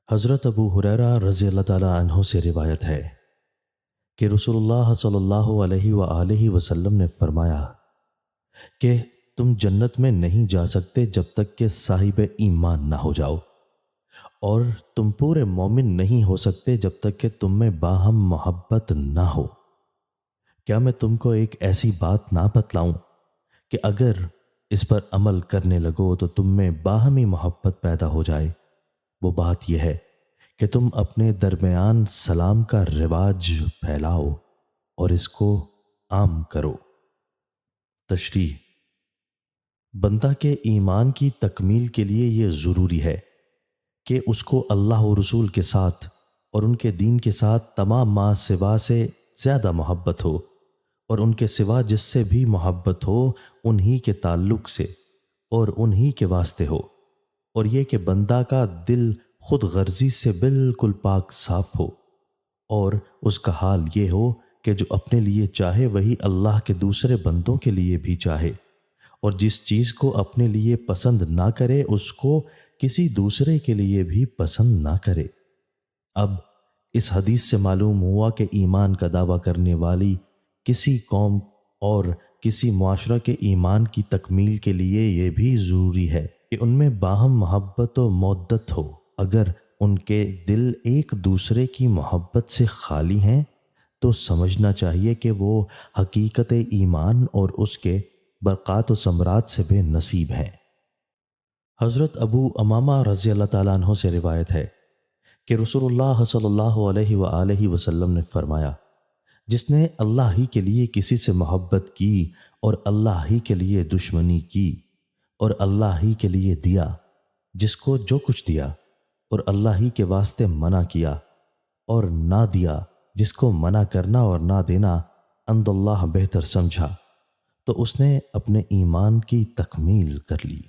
حضرت ابو ہریرہ رضی اللہ تعالی عنہ سے روایت ہے کہ رسول اللہ صلی اللہ علیہ وآلہ وسلم نے فرمایا کہ تم جنت میں نہیں جا سکتے جب تک کہ صاحب ایمان نہ ہو جاؤ، اور تم پورے مومن نہیں ہو سکتے جب تک کہ تم میں باہم محبت نہ ہو۔ کیا میں تم کو ایک ایسی بات نہ بتلاؤں کہ اگر اس پر عمل کرنے لگو تو تم میں باہمی محبت پیدا ہو جائے؟ وہ بات یہ ہے کہ تم اپنے درمیان سلام کا رواج پھیلاؤ اور اس کو عام کرو۔ تشریح: بندہ کے ایمان کی تکمیل کے لیے یہ ضروری ہے کہ اس کو اللہ و رسول کے ساتھ اور ان کے دین کے ساتھ تمام ما سوا سے زیادہ محبت ہو، اور ان کے سوا جس سے بھی محبت ہو انہی کے تعلق سے اور انہی کے واسطے ہو، اور یہ کہ بندہ کا دل خود غرضی سے بالکل پاک صاف ہو، اور اس کا حال یہ ہو کہ جو اپنے لیے چاہے وہی اللہ کے دوسرے بندوں کے لیے بھی چاہے، اور جس چیز کو اپنے لیے پسند نہ کرے اس کو کسی دوسرے کے لیے بھی پسند نہ کرے۔ اب اس حدیث سے معلوم ہوا کہ ایمان کا دعویٰ کرنے والی کسی قوم اور کسی معاشرہ کے ایمان کی تکمیل کے لیے یہ بھی ضروری ہے کہ ان میں باہم محبت و مودت ہو۔ اگر ان کے دل ایک دوسرے کی محبت سے خالی ہیں تو سمجھنا چاہیے کہ وہ حقیقت ایمان اور اس کے برکات و ثمرات سے بے نصیب ہیں۔ حضرت ابو امامہ رضی اللہ تعالیٰ عنہ سے روایت ہے کہ رسول اللہ صلی اللہ علیہ وآلہ وسلم نے فرمایا، جس نے اللہ ہی کے لیے کسی سے محبت کی اور اللہ ہی کے لیے دشمنی کی، اور اللہ ہی کے لیے دیا جس کو جو کچھ دیا، اور اللہ ہی کے واسطے منع کیا اور نہ دیا جس کو منع کرنا اور نہ دینا عند اللہ بہتر سمجھا، تو اس نے اپنے ایمان کی تکمیل کر لی۔